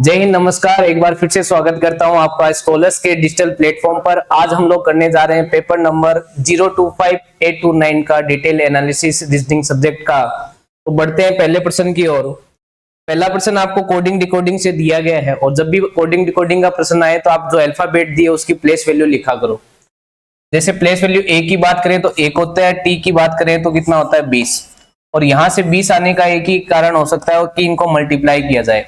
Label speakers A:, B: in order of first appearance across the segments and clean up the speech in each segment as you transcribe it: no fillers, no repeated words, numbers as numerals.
A: जय हिंद, नमस्कार। एक बार फिर से स्वागत करता हूं आपका स्कॉलर्स के डिजिटल प्लेटफॉर्म पर। आज हम लोग करने जा रहे हैं पेपर नंबर 025829 का डिटेल एनालिसिस रीजनिंग सब्जेक्ट का। तो बढ़ते हैं पहले प्रश्न की ओर। पहला प्रश्न आपको कोडिंग डिकोडिंग से दिया गया है और जब भी कोडिंग डिकोडिंग का प्रश्न आए तो आप जो अल्फाबेट दिए उसकी प्लेस वैल्यू लिखा करो। जैसे प्लेस वैल्यू ए की बात करें तो 1 होता है, टी की बात करें तो कितना होता है 20। और यहां से 20 आने का एक ही कारण हो सकता है कि इनको मल्टीप्लाई किया जाए।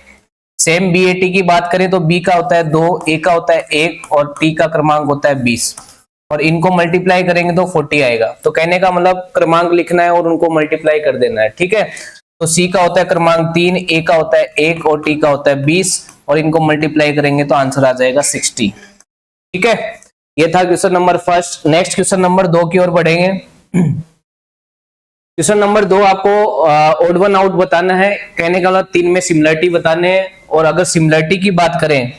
A: सेम बी ए टी की बात करें तो बी का होता है 2, ए का होता है 1 और टी का क्रमांक होता है 20 और इनको मल्टीप्लाई करेंगे तो 40 आएगा। तो कहने का मतलब क्रमांक लिखना है और उनको मल्टीप्लाई कर देना है, ठीक है। तो सी का होता है क्रमांक 3, ए का होता है 1 और टी का होता है 20 और इनको मल्टीप्लाई करेंगे तो आंसर आ जाएगा 60, ठीक है। ये था question number first. Next question number 2 की ओर बढ़ेंगे। क्वेश्चन नंबर 2 आपको ओड वन आउट बताना है। कहने का मतलब 3 में सिमिलरिटी बताने हैं और अगर सिमिलरिटी की बात करें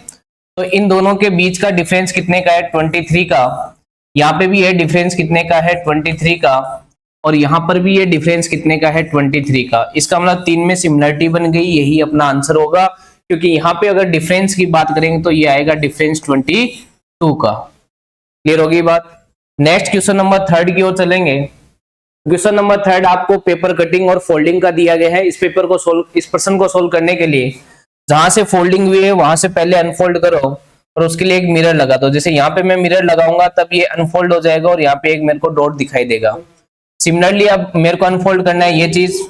A: तो इन दोनों के बीच का डिफरेंस कितने का है 23 का। यहाँ पे भी ये डिफरेंस कितने का है 23 का और यहाँ पर भी ये डिफरेंस कितने का है 23 का। इसका मतलब 3 में सिमिलरिटी बन गई, यही अपना आंसर होगा। क्योंकि यहाँ पे अगर डिफरेंस की बात करेंगे तो ये आएगा डिफरेंस 22 का। क्लियर होगी बात। नेक्स्ट क्वेश्चन नंबर 3 की ओर चलेंगे। क्वेश्चन नंबर 3 आपको पेपर कटिंग और फोल्डिंग का दिया गया है। इस प्रश्न को सोल्व करने के लिए जहां से फोल्डिंग हुई है वहां से पहले अनफोल्ड करो और उसके लिए एक मिरर लगा दो। जैसे यहाँ पे मैं मिरर लगाऊंगा तब ये अनफोल्ड हो जाएगा और यहाँ पे एक मेरे को डॉट दिखाई देगा। सिमिलरली अब मेरे को अनफोल्ड करना है ये चीज,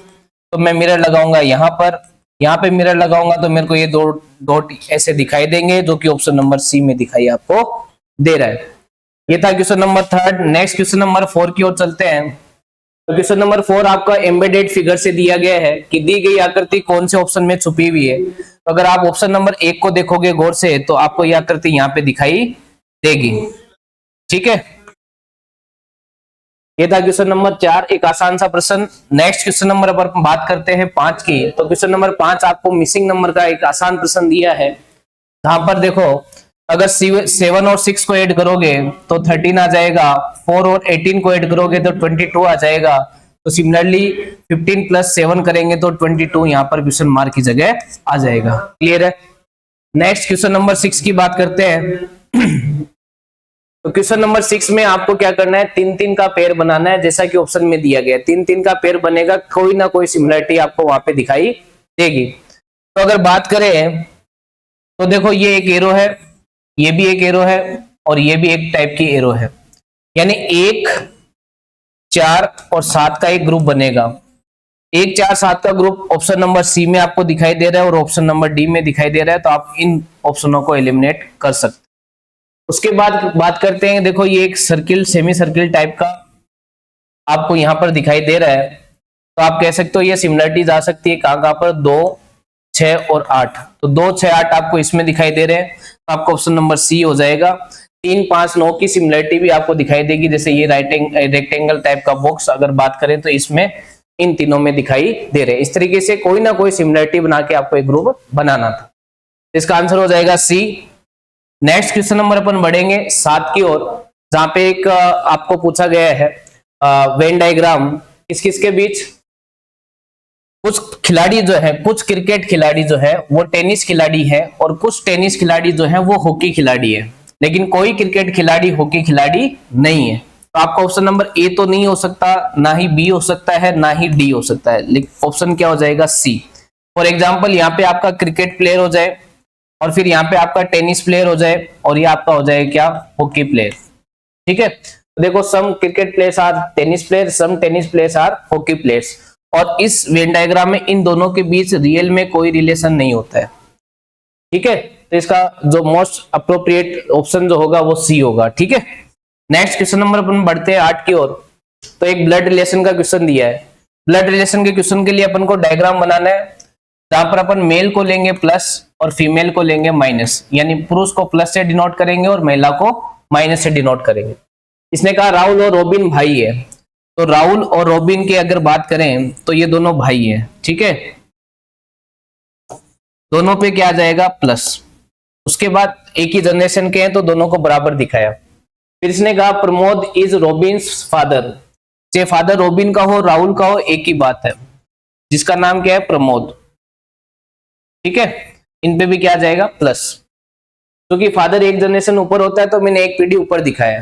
A: तो मैं मिरर लगाऊंगा यहाँ पर, यहाँ पे मिरर लगाऊंगा तो मेरे को ये दो डॉट ऐसे दिखाई देंगे जो कि ऑप्शन नंबर सी में दिखाई आपको दे रहा है। ये था question number 3। Next question number 4 की ओर चलते हैं। तो क्वेश्चन नंबर 4 आपका एम्बेडेड फिगर से दिया गया है कि दी गई आकृति कौन से ऑप्शन में छुपी हुई है। तो अगर आप ऑप्शन नंबर 1 को देखोगे गौर से तो आपको यह आकृति यहाँ पे दिखाई देगी, ठीक है। ये था क्वेश्चन नंबर 4, एक आसान सा प्रश्न। नेक्स्ट क्वेश्चन नंबर पर बात करते हैं 5 की। तो क्वेश्चन नंबर 5 आपको मिसिंग नंबर का एक आसान प्रश्न दिया है। जहां पर देखो अगर 7 और 6 को ऐड करोगे तो 13 आ जाएगा, 4 और 18 को ऐड करोगे तो 22 आ जाएगा। तो सिमिलरली 15 प्लस 7 करेंगे तो 22 यहाँ पर क्वेश्चन मार्क की जगह आ जाएगा। क्लियर है। नेक्स्ट क्वेश्चन नंबर 6 की बात करते हैं। तो क्वेश्चन नंबर 6 में आपको क्या करना है, 3-3 का पेयर बनाना है जैसा कि ऑप्शन में दिया गया। 3-3 का पेयर बनेगा, कोई ना कोई सिमिलरिटी आपको वहां पे दिखाई देगी। तो अगर बात करें तो देखो ये एक एरो है, ये भी एक एरो है और ये भी एक टाइप की एरो है, यानी 1, 4 और 7 का एक ग्रुप बनेगा। 1, 4, 7 का ग्रुप ऑप्शन नंबर सी में आपको दिखाई दे रहा है और ऑप्शन नंबर डी में दिखाई दे रहा है। तो आप इन ऑप्शनों को एलिमिनेट कर सकते हैं। उसके बाद बात करते हैं, देखो ये एक सर्किल, सेमी सर्किल टाइप का आपको यहां पर दिखाई दे रहा है। तो आप कह सकते हो ये सिमिलरिटी जा सकती है कहां पर, 2, 6 और 8। तो 2, 6, 8 आपको इसमें दिखाई दे रहे हैं, तो आपको ऑप्शन नंबर सी हो जाएगा। 3, 5, 9 की सिमिलरिटी भी आपको दिखाई देगी। जैसे ये रेक्टेंगल टाइप का बॉक्स अगर बात करें तो इसमें इन तीनों में दिखाई दे रहे हैं। इस तरीके से कोई ना कोई सिमिलरिटी बना के आपको एक ग्रुप बनाना था। इसका आंसर हो जाएगा सी। नेक्स्ट क्वेश्चन नंबर अपन बढ़ेंगे 7 की ओर, जहां पे एक आपको पूछा गया है वेन डायग्राम किस किस के बीच। कुछ खिलाड़ी जो है, कुछ क्रिकेट खिलाड़ी जो है वो टेनिस खिलाड़ी है और कुछ टेनिस खिलाड़ी जो है वो हॉकी खिलाड़ी है, लेकिन कोई क्रिकेट खिलाड़ी हॉकी खिलाड़ी नहीं है। तो आपका ऑप्शन नंबर ए तो नहीं हो सकता, ना ही बी हो सकता है, ना ही डी हो सकता है, लेकिन ऑप्शन क्या हो जाएगा सी। फॉर एग्जाम्पल यहाँ पे आपका क्रिकेट प्लेयर हो जाए और फिर यहाँ पे आपका टेनिस प्लेयर हो जाए और ये आपका हो जाए क्या, हॉकी प्लेयर, ठीक है। तो देखो some cricket players are tennis player, some tennis players are hockey players. और इस वेन डायग्राम में इन दोनों के बीच रियल में कोई रिलेशन नहीं होता है, ठीक है। तो इसका जो मोस्ट अप्रोप्रिएट ऑप्शन जो होगा वो सी होगा, ठीक है। नेक्स्ट क्वेश्चन नंबर अपन बढ़ते हैं 8 की ओर। तो एक ब्लड रिलेशन का क्वेश्चन दिया है। ब्लड रिलेशन के क्वेश्चन के लिए अपन को डायग्राम बनाना है, जहां पर अपन मेल को लेंगे प्लस और फीमेल को लेंगे माइनस, यानी पुरुष को प्लस से डिनोट करेंगे और महिला को माइनस से डिनोट करेंगे। इसने कहा राहुल और रोबिन भाई है, तो राहुल और रोबिन की अगर बात करें तो ये दोनों भाई हैं, ठीक है। दोनों पे क्या आ जाएगा, प्लस। उसके बाद एक ही जनरेशन के हैं तो दोनों को बराबर दिखाया। फिर इसने कहा प्रमोद इज रोबिन्स फादर, चाहे फादर रोबिन का हो राहुल का हो एक ही बात है, जिसका नाम क्या है प्रमोद, ठीक है। इन पे भी क्या आ जाएगा प्लस, क्योंकि फादर एक जनरेशन ऊपर होता है तो मैंने एक पीढ़ी ऊपर दिखाया।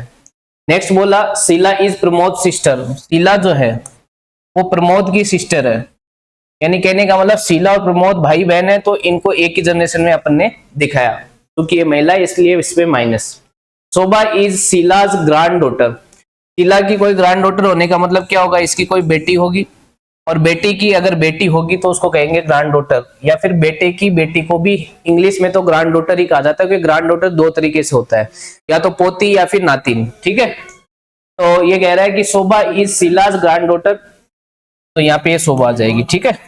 A: नेक्स्ट बोला शीला इज प्रमोद सिस्टर, शीला जो है वो प्रमोद की सिस्टर है, यानी कहने का मतलब शीला और प्रमोद भाई बहन है, तो इनको एक ही जनरेशन में अपन ने दिखाया, क्योंकि ये महिला है इसलिए इस पे minus. Shobha is Sheela's grand daughter, Sheela की कोई ग्रैंड डॉटर होने का मतलब क्या होगा, इसकी कोई बेटी होगी, और बेटी की अगर बेटी होगी तो उसको कहेंगे ग्रैंड डॉटर, या फिर बेटे की बेटी को भी इंग्लिश में तो ग्रैंड डॉटर ही कहा जाता है, क्योंकि ग्रैंड डॉटर दो तरीके से होता है, या तो पोती या फिर नातिन। ठीक है, तो ये कह रहा है कि शोभा इज शीलाज ग्रैंड डॉटर, तो यहाँ पे ये शोभा आ जाएगी। ठीक है,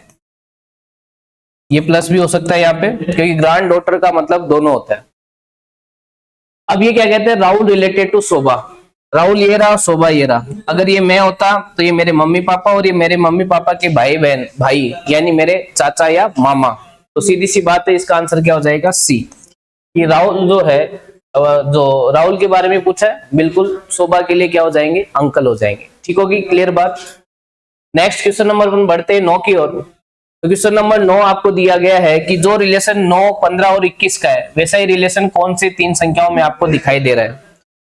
A: ये प्लस भी हो सकता है यहाँ पे, क्योंकि ग्रैंड डॉटर का मतलब दोनों होता है। अब ये क्या कहते हैं, राहुल रिलेटेड टू शोभा, राहुल ये रहा, शोभा ये रहा। अगर ये मैं होता तो ये मेरे मम्मी पापा, और ये मेरे मम्मी पापा के भाई बहन, भाई यानी मेरे चाचा या मामा, तो सीधी सी बात है इसका आंसर क्या हो जाएगा, सी। ये राहुल जो है, जो राहुल के बारे में पूछा है, बिल्कुल शोभा के लिए क्या हो जाएंगे, अंकल हो जाएंगे। ठीक होगी, क्लियर बात। नेक्स्ट क्वेश्चन नंबर 1 बढ़ते हैं 9 की ओर। तो क्वेश्चन नंबर 9 आपको दिया गया है कि जो रिलेशन 9, 15 और 21 का है, वैसा ही रिलेशन कौन से 3 संख्याओं में आपको दिखाई दे रहा है।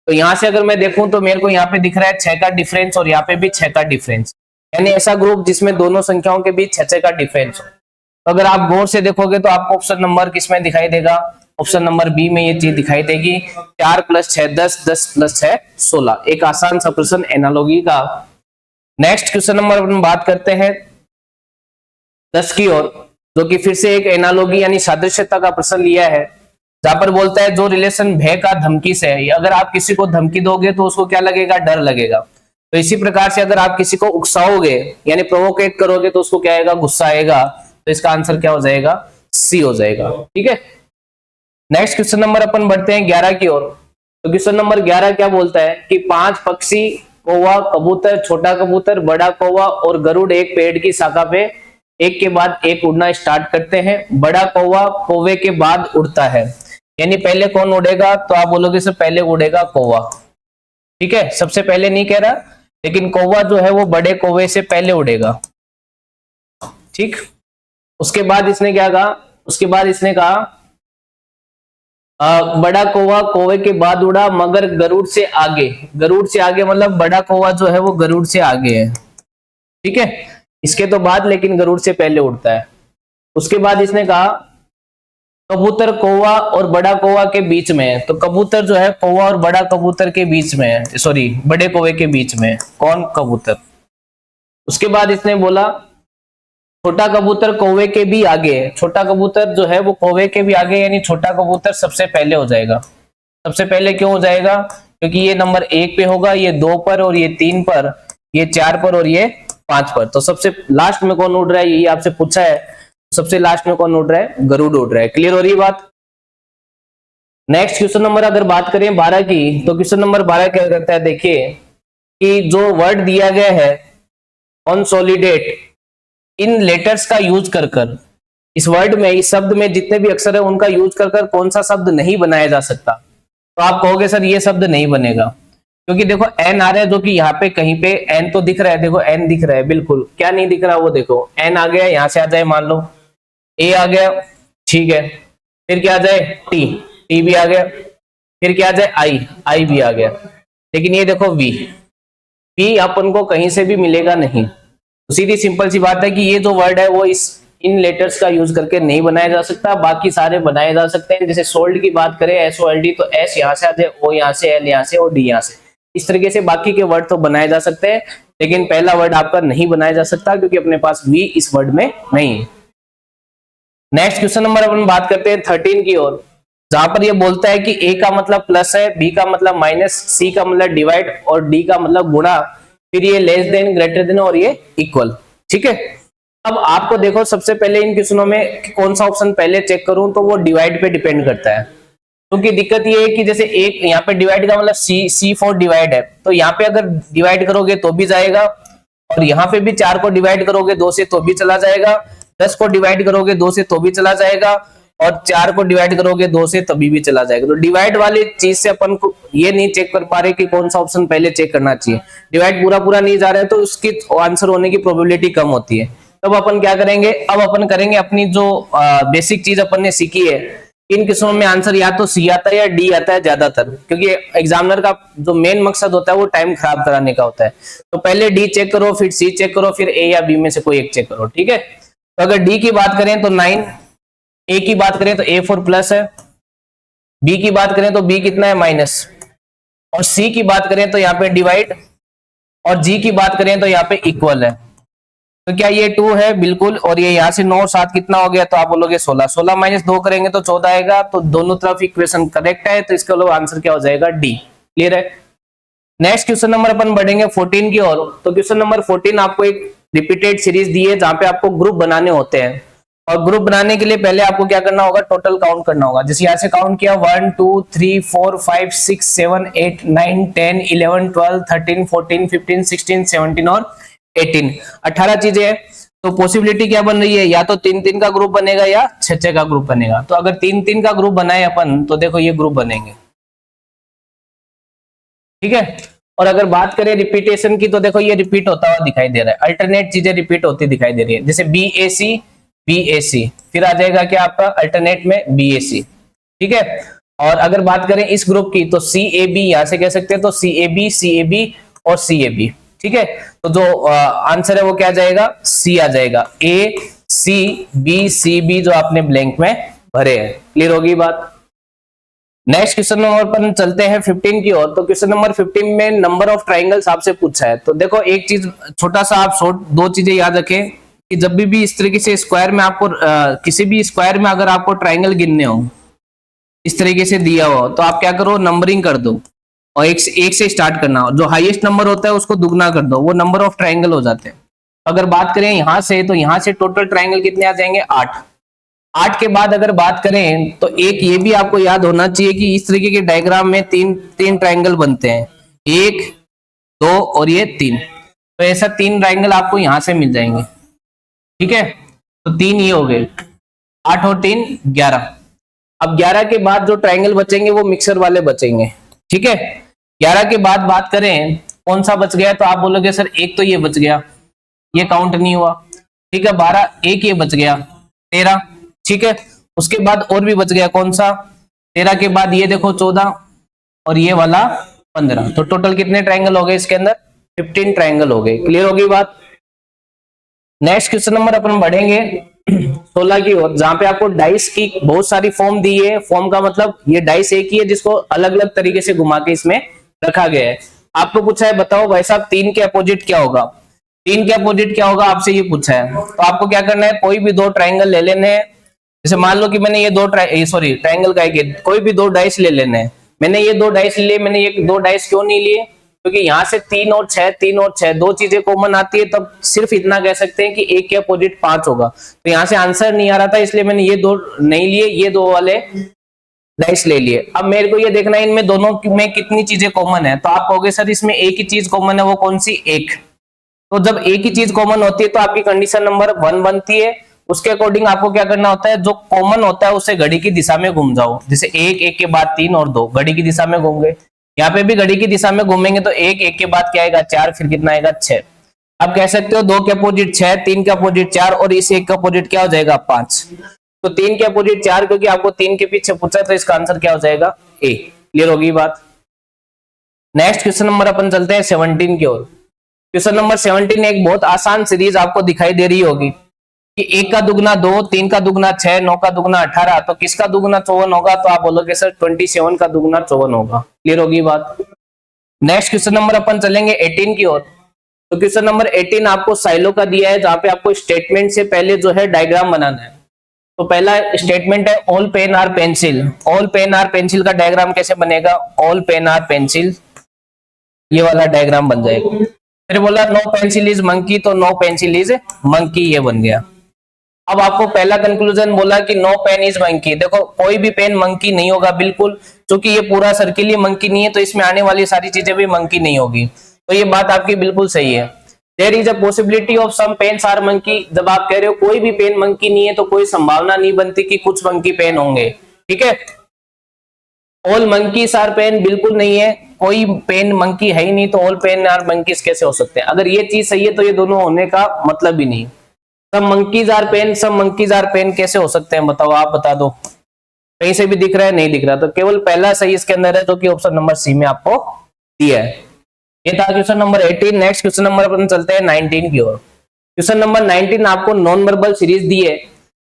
A: तो यहां से अगर मैं देखूं तो मेरे को यहाँ पे दिख रहा है 6 का डिफरेंस, और यहाँ पे भी 6 का डिफरेंस, यानी ऐसा ग्रुप जिसमें दोनों संख्याओं के बीच 6 का डिफरेंस हो। तो अगर आप गौर से देखोगे तो आपको ऑप्शन नंबर किसमें दिखाई देगा, ऑप्शन नंबर बी में ये चीज दिखाई देगी। 4 + 6 10, 10 + 6 16, एक आसान सा प्रश्न एनालॉजी का। नेक्स्ट क्वेश्चन नंबर अपन बात करते हैं 10 की ओर, जो कि फिर से एक एनालॉजी यानी सादृश्यता का प्रश्न लिया है, जहां पर बोलता है जो रिलेशन भय का धमकी से है, अगर आप किसी को धमकी दोगे तो उसको क्या लगेगा, डर लगेगा। तो इसी प्रकार से अगर आप किसी को उकसाओगे यानी प्रोवोकेट करोगे तो उसको क्या आएगा, गुस्सा आएगा। तो इसका आंसर क्या हो जाएगा, सी हो जाएगा। ठीक है, नेक्स्ट क्वेश्चन नंबर अपन बढ़ते हैं 11 की ओर। तो क्वेश्चन नंबर 11 क्या बोलता है कि 5 पक्षी, कौवा, कबूतर, छोटा कबूतर, बड़ा कौवा और गरुड़ एक पेड़ की शाखा पे एक के बाद एक उड़ना स्टार्ट करते हैं। बड़ा कौवा कौवे के बाद उड़ता है, यानी पहले कौन उड़ेगा, तो आप बोलोगे सर पहले उड़ेगा कौवा। ठीक है, सबसे पहले नहीं कह रहा, लेकिन कौवा जो है वो बड़े कौवे से पहले उड़ेगा। ठीक, उसके बाद इसने क्या कहा, उसके बाद इसने कहा बड़ा कौवा कौवे के बाद उड़ा मगर गरुड़ से आगे। गरुड़ से आगे मतलब बड़ा कौवा जो है वो गरुड़ से आगे है। ठीक है, इसके तो बाद, लेकिन गरुड़ से पहले उड़ता है। उसके बाद इसने कहा कबूतर कौवा और बड़ा कौवा के बीच में है। तो कबूतर जो है कौवा और बड़ा कबूतर के बीच में है, सॉरी बड़े कौवे के बीच में है, कौन, कबूतर। उसके बाद इसने बोला छोटा कबूतर कौवे के भी आगे है। छोटा कबूतर जो है वो कौवे के भी आगे, यानी छोटा कबूतर सबसे पहले हो जाएगा। सबसे पहले क्यों हो जाएगा, क्योंकि ये नंबर 1 पे होगा, ये 2 पर, और ये 3 पर, ये 4 पर, और ये 5 पर। तो सबसे लास्ट में कौन उड़ रहा है, यही आपसे पूछा है, सबसे लास्ट में कौन उड़ रहा है, गरुड़ उड़ रहा है। क्लियर हो रही बात। नेक्स्ट क्वेश्चन नंबर अगर बात करें 12 की, तो क्वेश्चन नंबर 12 क्या करता है, देखिए कि जो वर्ड दिया गया है कंसोलिडेट इन लेटर्स का यूज कर कर, इस वर्ड में, इस शब्द में जितने भी अक्षर है उनका यूज कर कर कौन सा शब्द नहीं बनाया जा सकता। तो आप कहोगे सर ये शब्द नहीं बनेगा, क्योंकि देखो एन आ रहा है, जो कि यहाँ पे कहीं पे एन तो दिख रहा है, देखो एन दिख रहा है, बिल्कुल क्या नहीं दिख रहा, वो देखो एन आ गया, यहां से आ जाए, मान लो ए आ गया, ठीक है, फिर क्या आ जाए टी, टी भी आ गया, फिर क्या आ जाए आई, आई भी आ गया, लेकिन ये देखो वी, वी अपन को कहीं से भी मिलेगा नहीं। तो सीधी सिंपल सी बात है कि ये जो वर्ड है वो इस इन लेटर्स का यूज करके नहीं बनाया जा सकता, बाकी सारे बनाए जा सकते हैं। जैसे सोल्ड की बात करें, SOLD, तो एस यहाँ से आ जाए, ओ यहाँ से, एल यहाँ से, और डी यहाँ से, इस तरीके से बाकी के वर्ड तो बनाए जा सकते हैं, लेकिन पहला वर्ड आपका नहीं बनाया जा सकता, क्योंकि अपने पास वी इस वर्ड में नहीं है। नेक्स्ट क्वेश्चन नंबर अपन बात करते हैं 13 की ओर, जहां पर ये बोलता है कि ए का मतलब प्लस है, बी का मतलब माइनस, सी का मतलब डिवाइड, और डी का मतलब गुणा, फिर ये लेस देन, ग्रेटर देन, और ये इक्वल। ठीक है, अब आपको देखो सबसे पहले इन क्वेश्चनों में कौन सा ऑप्शन पहले चेक करूं, तो वो डिवाइड पे डिपेंड करता है, क्योंकि दिक्कत ये है कि जैसे एक यहाँ पे डिवाइड का मतलब C4 डिवाइड है, तो यहाँ पे अगर डिवाइड करोगे तो भी जाएगा, और यहाँ पे भी 4 को डिवाइड करोगे 2 से तो भी चला जाएगा, 10 को डिवाइड करोगे 2 से तो भी चला जाएगा, और 4 को डिवाइड करोगे 2 से तभी भी चला जाएगा। तो डिवाइड वाली चीज से अपन को ये नहीं चेक कर पा रहे कि कौन सा ऑप्शन पहले चेक करना चाहिए। डिवाइड पूरा पूरा नहीं जा रहा है तो उसकी आंसर होने की प्रोबेबिलिटी कम होती है, तब अपन क्या करेंगे, अब अपन करेंगे अपनी जो बेसिक चीज अपन ने सीखी है। इन किस्मों में आंसर या तो सी आता है या डी आता है ज्यादातर, क्योंकि एग्जामिनर का जो मेन मकसद होता है वो टाइम खराब कराने का होता है। तो पहले डी चेक करो, फिर सी चेक करो, फिर ए या बी में से कोई एक चेक करो, ठीक है। तो अगर डी की बात करें तो 9, ए की बात करें तो A4 प्लस है, बी की बात करें तो बी कितना है माइनस, और सी की बात करें तो यहाँ पे डिवाइड, और जी की बात करें तो यहाँ पे इक्वल है। तो क्या ये 2 है, बिल्कुल। और ये यहाँ से 9 और 7 कितना हो गया, तो आप बोलोगे 16, 16 माइनस 2 करेंगे तो 14 आएगा। तो दोनों तरफ इक्वेशन करेक्ट है, तो इसका आंसर क्या हो जाएगा, डी। क्लियर है। नेक्स्ट क्वेश्चन नंबर अपन बढ़ेंगे 14 की ओर। तो क्वेश्चन नंबर 14 आपको एक रिपीटेड सीरीज दी है जहां पे आपको ग्रुप बनाने होते हैं, और ग्रुप बनाने के लिए पहले आपको क्या करना होगा, टोटल काउंट करना होगा। जैसे यहाँ से काउंट किया 1 2 3 4 5 6 7 8 9 10 11 12 13 14 15 16 17 और 18, 18 चीजें हैं। तो पॉसिबिलिटी क्या बन रही है, या तो 3-3 का ग्रुप बनेगा या 6-6 का ग्रुप बनेगा। तो अगर 3-3 का ग्रुप बनाए अपन तो देखो ये ग्रुप बनेंगे, ठीक है। और अगर बात करें रिपीटेशन की तो देखो ये रिपीट होता हुआ दिखाई दे रहा है, अल्टरनेट चीजें रिपीट होती दिखाई दे रही है। जैसे BAC फिर आ जाएगा क्या आपका अल्टरनेट में BAC, ठीक है। और अगर बात करें इस ग्रुप की तो CAB यहां से कह सकते हैं, तो CAB और CAB, ठीक है। तो जो आंसर है वो क्या जाएगा, सी आ जाएगा, ACBCB जो आपने ब्लैंक में भरे हैं। क्लियर होगी बात। नेक्स्ट क्वेश्चन नंबर पर चलते हैं 15 की ओर। तो क्वेश्चन नंबर 15 में नंबर ऑफ ट्राइंगल्स आपसे पूछा है। तो देखो एक चीज छोटा सा आप दो चीजें याद रखें कि जब भी इस तरीके से स्क्वायर में आपको किसी भी स्क्वायर में अगर आपको ट्राइंगल गिनने हो, इस तरीके से दिया हो, तो आप क्या करो, नंबरिंग कर दो और एक से स्टार्ट करना। जो हाईएस्ट नंबर होता है उसको दुगना कर दो, वो नंबर ऑफ ट्राइंगल हो जाते हैं। अगर बात करें यहां से, तो यहां से टोटल ट्राइंगल कितने आ जाएंगे, 8। 8 के बाद अगर बात करें तो एक ये भी आपको याद होना चाहिए कि इस तरीके के डायग्राम में तीन ट्राइंगल बनते हैं, 1 2 और ये 3। तो ऐसा 3 ट्राइंगल आपको यहां से मिल जाएंगे, ठीक है। तो 3 ये हो गए, 8 और 3 11। अब 11 के बाद जो ट्राइंगल बचेंगे वो मिक्सर वाले बचेंगे, ठीक है। 11 के बाद बात करें कौन सा बच गया, तो आप बोलोगे सर एक तो ये बच गया, ये काउंट नहीं हुआ, ठीक है। 12, एक ये बच गया 13, ठीक है। उसके बाद और भी बच गया कौन सा, 13 के बाद ये देखो 14 और ये वाला 15। तो टोटल कितने ट्राइंगल हो गए इसके अंदर, 15 ट्राइंगल हो गए। क्लियर होगी बात। नेक्स्ट क्वेश्चन नंबर अपन बढ़ेंगे 16 की ओर, जहां पे आपको डाइस की बहुत सारी फॉर्म दी है। फॉर्म का मतलब ये डाइस एक ही है जिसको अलग अलग तरीके से घुमा के इसमें रखा गया है। आपको पूछा है बताओ भाई साहब 3 के अपोजिट क्या होगा, 3 के अपोजिट क्या होगा आपसे ये पूछा है। तो आपको क्या करना है, कोई भी 2 ट्राइंगल ले लेने हैं। जैसे मान लो कि मैंने ये ट्राइंगल का कोई भी 2 डाइस ले लेने हैं। मैंने ये 2 डाइस लिए, मैंने ये 2 डाइस क्यों नहीं लिए, क्योंकि यहाँ से 3 और 6 2 चीजें कॉमन आती है, तब सिर्फ इतना कह सकते हैं कि 1 के अपोजिट 5 होगा। तो यहाँ से आंसर नहीं आ रहा था, इसलिए मैंने ये 2 नहीं लिए, ये 2 वाले डाइस ले लिए। अब मेरे को ये देखना है इनमें दोनों में कितनी चीजें कॉमन है। तो आप कहोगे सर इसमें एक ही चीज कॉमन है, वो कौन सी, 1। तो जब एक ही चीज कॉमन होती है तो आपकी कंडीशन नंबर 1 बनती है। उसके अकॉर्डिंग आपको क्या करना होता है, जो कॉमन होता है उसे घड़ी की दिशा में घूम जाओ। जैसे 1 1 के बाद 3 और 2 घड़ी की दिशा में घूम गए, यहाँ पे भी घड़ी की दिशा में घूमेंगे तो 1 1 के बाद क्या आएगा, 4, फिर कितना आएगा, 6। अब कह सकते हो 2 के अपोजिट 6, 3 के अपोजिट 4 और इस 1 का अपोजिट क्या हो जाएगा, 5। तो 3 के अपोजिट 4, क्योंकि आपको 3 के पीछे पूछा, तो इसका आंसर क्या हो जाएगा, ए। क्लियर होगी बात। नेक्स्ट क्वेश्चन नंबर अपन चलते हैं 17 की ओर। क्वेश्चन नंबर 17 एक बहुत आसान सीरीज आपको दिखाई दे रही होगी कि 1 का दुगना 2, 3 का दुगना 6, 9 का दुगना 18, तो किसका दुगना 54 होगा। तो आप बोलोगे सर 27 का दुगना 54 होगा। क्लियर होगी बात। नेक्स्ट क्वेश्चन नंबर अपन चलेंगे 18 की ओर। तो क्वेश्चन नंबर 18 आपको साइलो का दिया है, जहां पे आपको स्टेटमेंट से पहले जो है डायग्राम बनाना है। तो पहला स्टेटमेंट है all pen are pencil. All pen are pencil का डायग्राम कैसे बनेगा, ऑल पेन आर पेंसिल, ये वाला डायग्राम बन जाएगा। फिर बोला नो पेंसिल इज मंकी, तो नो पेंसिल इज मंकी, ये बन गया। अब आपको पहला कंक्लूजन बोला कि नो पेन इज मंकी। देखो कोई भी पेन मंकी नहीं होगा बिल्कुल, क्योंकि ये पूरा सर्किल ही मंकी नहीं है, तो इसमें आने वाली सारी चीजें भी मंकी नहीं होगी। तो ये बात आपकी बिल्कुल सही है। There is a possibility of some pens are monkey. जब आप कह रहे हो कोई भी पेन मंकी नहीं है, तो कोई संभावना नहीं बनती कि कुछ मंकी पेन होंगे, ठीक है। ऑल मंकीज आर पेन बिल्कुल नहीं है, कोई पेन मंकी है ही नहीं, तो ऑल पेन आर मंकीज कैसे हो सकते हैं। अगर ये चीज सही है तो ये दोनों होने का मतलब ही नहीं। सब मंकीज आर पेन कैसे हो सकते हैं बताओ, आप बता दो। कहीं से भी दिख रहा है? नहीं दिख रहा, तो केवल पहला सही इसके अंदर है जो कि ऑप्शन नंबर सी में आपको दिया है। ये था question number 18। Next question number अपन चलते हैं 19 की ओर। क्वेश्चन नंबर 19 आपको नॉन वर्बल सीरीज दी है।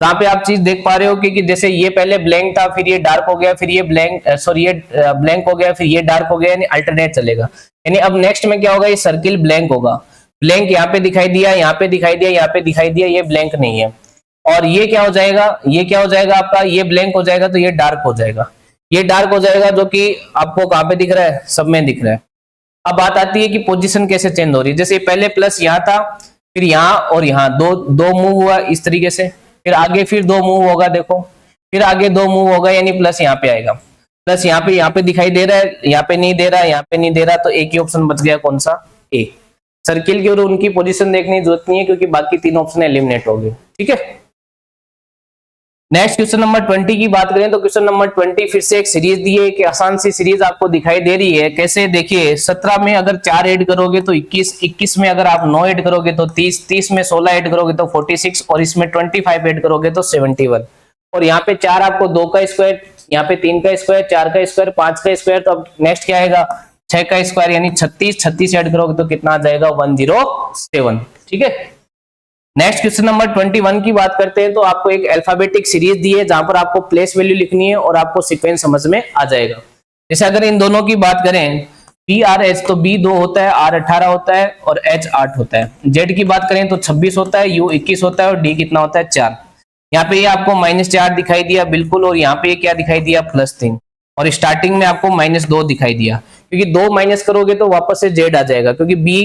A: जहां पे आप चीज देख पा रहे हो कि जैसे ये पहले ब्लैंक था, फिर ये डार्क हो गया, फिर ये ब्लैंक हो गया, फिर ये डार्क हो गया, यानी अल्टरनेट चलेगा। यानी अब नेक्स्ट में क्या होगा, ये सर्किल ब्लैंक होगा। ब्लैंक यहाँ पे दिखाई दिया, यहाँ पे दिखाई दिया, यहाँ पे दिखाई दिया, ये ब्लैंक नहीं है। और ये क्या हो जाएगा, ये क्या हो जाएगा आपका, ये ब्लैंक हो जाएगा, तो ये डार्क हो जाएगा। ये डार्क हो जाएगा जो कि आपको कहां पे दिख रहा है, सब में दिख रहा है। अब बात आती है कि पोजीशन कैसे चेंज हो रही है। जैसे पहले प्लस यहाँ था, फिर यहाँ और यहाँ दो मूव हुआ इस तरीके से, फिर आगे फिर दो मूव होगा, देखो फिर आगे दो मूव होगा, यानी प्लस यहाँ पे आएगा। प्लस यहाँ पे दिखाई दे रहा है, यहाँ पे नहीं दे रहा, यहाँ पे नहीं दे रहा, तो एक ही ऑप्शन बच गया, कौन सा, ए। सर्किल की और उनकी पोजीशन देखने की जरूरत नहीं है क्योंकि बाकी तीन ऑप्शन एलिमिनेट हो गए। ठीक है, नेक्स्ट क्वेश्चन नंबर 20 की बात करें तो क्वेश्चन नंबर 20 फिर से एक सीरीज दी है कि आसान सी सीरीज आपको दिखाई दे रही है। कैसे, देखिए 17 में अगर 4 ऐड करोगे तो 21, 21 में अगर आप 9 ऐड करोगे तो 30, 30 में 16 ऐड करोगे तो 46 और इसमें 25 ऐड करोगे तो 71। और यहाँ पे 4 आपको 2 का स्क्वायर, यहाँ पे 3 का स्क्वायर, 4 का स्क्वायर, 5 का स्क्वायर, तो अब नेक्स्ट क्या आएगा 6 का स्क्वायर यानी 36, 36 ऐड करोगे तो कितना आ जाएगा 107। ठीक है, नेक्स्ट क्वेश्चन नंबर 21 की बात करते हैं तो आपको एक अल्फाबेटिक सीरीज दी है जहां पर आपको प्लेस वैल्यू लिखनी है और आपको सीक्वेंस समझ में आ जाएगा। जैसे अगर इन दोनों की बात करें BRH तो B 2 होता है, R 18 होता है और H 8 होता है। Z की बात करें तो 26 होता है, U 21 होता है और D कितना होता है 4। यहाँ पे ये आपको -4 दिखाई दिया बिल्कुल, और यहाँ पे क्या दिखाई दिया +3, और स्टार्टिंग में आपको -2 दिखाई दिया क्योंकि 2 माइनस करोगे तो वापस से Z आ जाएगा क्योंकि B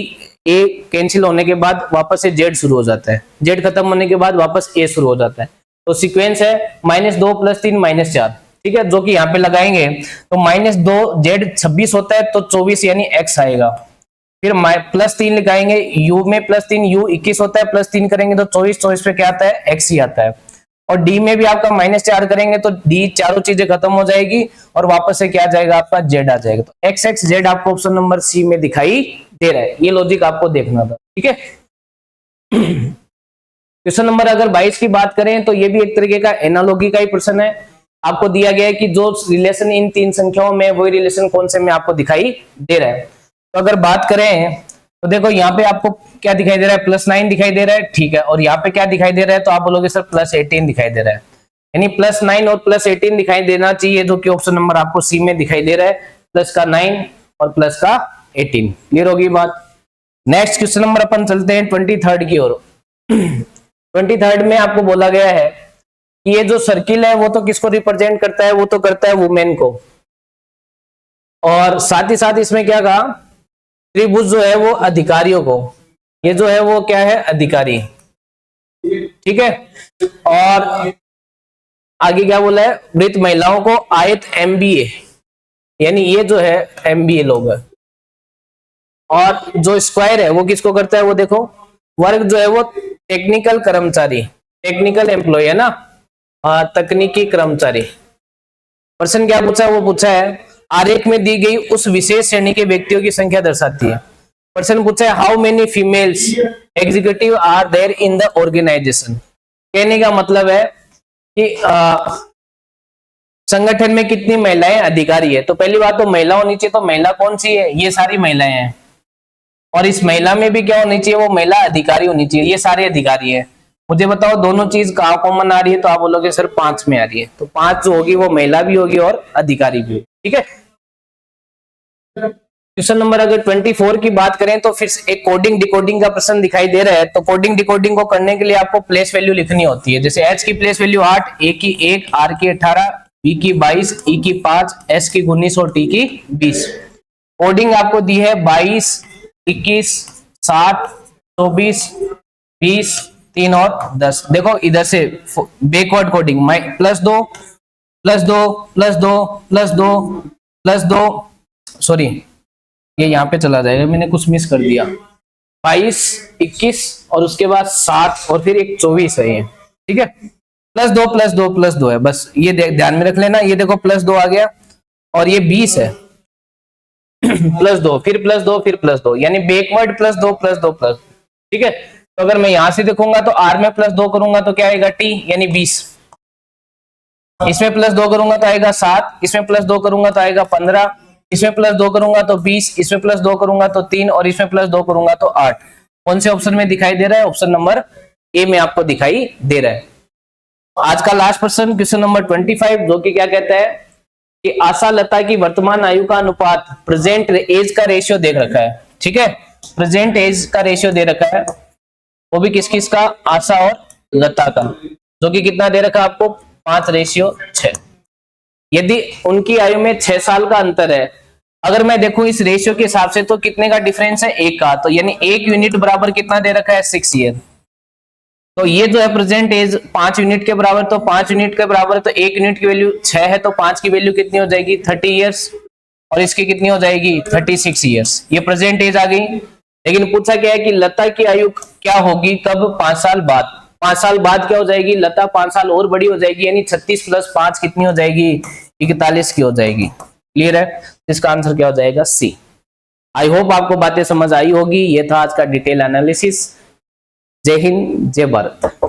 A: A कैंसिल होने के बाद वापस से Z शुरू हो जाता है, Z खत्म होने के बाद वापस A शुरू हो जाता है। तो सीक्वेंस है -2 +3 -4। ठीक है, जो कि यहाँ पे लगाएंगे तो -2 Z 26 होता है तो 24 यानी X आएगा। फिर +3 लगाएंगे, U में +3, U 21 होता है, +3 करेंगे तो 24, 24 पे क्या आता है X ही आता है। और D में भी आपका -4 करेंगे तो D चारों चीजें खत्म हो जाएगी और वापस से क्या आ जाएगा आपका Z आ जाएगा। तो X X Z आपको ऑप्शन नंबर सी में दिखाई दे रहा है। ये लॉजिक आपको देखना था। ठीक है, क्वेश्चन नंबर अगर 22 की बात करें तो ये भी एक तरीके का एनालॉजी का ही प्रश्न है। आपको दिया गया है कि जो रिलेशन इन तीन संख्याओं में वही रिलेशन कौन से में आपको दिखाई दे रहा है। तो अगर बात करें तो देखो यहाँ पे आपको क्या दिखाई दे रहा है, +9 दिखाई दे रहा है। ठीक है, और यहाँ पे क्या दिखाई दे रहा है तो आप बोलोगे सर +18 दिखाई दे रहा है, यानी +9 और +18 दिखाई देना चाहिए जो कि ऑप्शन नंबर आपको सी में दिखाई दे रहा है, प्लस का 9 और प्लस का 18। क्लियर होगी बात। नेक्स्ट क्वेश्चन नंबर अपन चलते हैं 23 की ओर। 23 में आपको बोला गया है कि ये जो सर्किल है वो तो किसको रिप्रेजेंट करता है, वो तो करता है वुमेन को, और साथ ही साथ इसमें क्या कहा, त्रिभुज जो है वो अधिकारियों को, ये जो है वो क्या है अधिकारी। ठीक है, और आगे क्या बोला है, मृत महिलाओं को आयत MBA, यानी ये जो है MBA लोग है। और जो स्क्वायर है वो किसको करता है, वो देखो वर्ग जो है वो टेक्निकल कर्मचारी, टेक्निकल एम्प्लॉय है ना, तकनीकी कर्मचारी। प्रश्न क्या पूछा है, वो पूछा है आरेख में दी गई उस विशेष श्रेणी के व्यक्तियों की संख्या दर्शाती है। प्रश्न पूछा है how many females executive are there in the organisation. कहने का मतलब है कि संगठन में कितनी महिलाएं अधिकारी है। तो पहली बात तो महिला होनी चाहिए, तो महिला कौन सी है, ये सारी महिलाएं हैं। और इस महिला में भी क्या होनी चाहिए, वो महिला अधिकारी होनी चाहिए, ये सारे अधिकारी है। मुझे बताओ दोनों चीज कहाँ कॉमन आ रही है, तो आप बोलोगे सर 5 में आ रही है। तो 5 जो होगी वो महिला भी होगी और अधिकारी भी होगी। ठीक है, क्वेश्चन नंबर अगर 24 की बात करें तो फिर एक कोडिंग डिकोडिंग का प्रश्न दिखाई दे रहा है। तो कोडिंग डिकोडिंग को करने के लिए आपको प्लेस वैल्यू लिखनी होती है। जैसे H की प्लेस वैल्यू 8, A की 1, R की 18, B की 22, E की 5, S की 19 और T की 20। कोडिंग आपको दी है 22, 21, 60, 24, 20, 3 और 10। देखो इधर से बैकवर्ड कोडिंग +2 +2 +2 +2 +2, सॉरी ये यहाँ पे चला जाएगा, मैंने कुछ मिस कर दिया। 22, 21 और उसके बाद 7 और फिर एक 24 है ये। ठीक है, +2 +2 +2 है, बस ये ध्यान में रख लेना। ये देखो +2 आ गया और ये 20 है +2 फिर +2 फिर +2, यानी बैकवर्ड +2 +2 +2। ठीक है, तो अगर मैं यहां से देखूंगा तो r में प्लस 2 करूंगा तो क्या आएगा t यानी 20, इसमें प्लस 2 करूंगा तो आएगा 7, इसमें प्लस 2 करूंगा तो आएगा 15, इसमें प्लस 2 करूंगा तो 20, इसमें प्लस 2 करूंगा तो 3 और इसमें प्लस 2 करूंगा तो 8। कौन से ऑप्शन में दिखाई दे रहा है? ऑप्शन नंबर ए में आपको दिखाई दे रहा है। आज का लास्ट प्रश्न क्वेश्चन नंबर 25, जो कि क्या कहता है कि आशा लता की वर्तमान आयु का अनुपात प्रेजेंट एज का रेशियो दे रखा है। ठीक है, प्रेजेंट एज का रेशियो दे रखा है, वो भी किस किस का? आशा और लता का, जो कि कितना दे रखा है आपको? 5:6। यदि उनकी आयु में 6 साल का अंतर है, अगर मैं देखूं इस रेशियो के हिसाब से तो कितने का डिफरेंस है? 1 का, तो यानी 1 यूनिट बराबर कितना दे रखा है? 6 ईयर। तो ये जो है प्रेजेंट एज 5 यूनिट के बराबर, तो 5 यूनिट के बराबर तो 1 यूनिट की वैल्यू 6 है, तो 5 की वैल्यू कितनी हो जाएगी? 30 ईयर्स, और इसकी कितनी हो जाएगी? 36 ईयर्स। ये प्रेजेंट एज आ गई। लेकिन पूछा क्या है कि लता की आयु क्या होगी कब? 5 साल बाद। 5 साल बाद क्या हो जाएगी? लता 5 साल और बड़ी हो जाएगी, यानी 36 + 5 कितनी हो जाएगी? 41 की हो जाएगी। क्लियर है? इसका आंसर क्या हो जाएगा? सी। आई होप आपको बातें समझ आई होगी। ये था आज का डिटेल एनालिसिस। जय हिंद, जय भारत।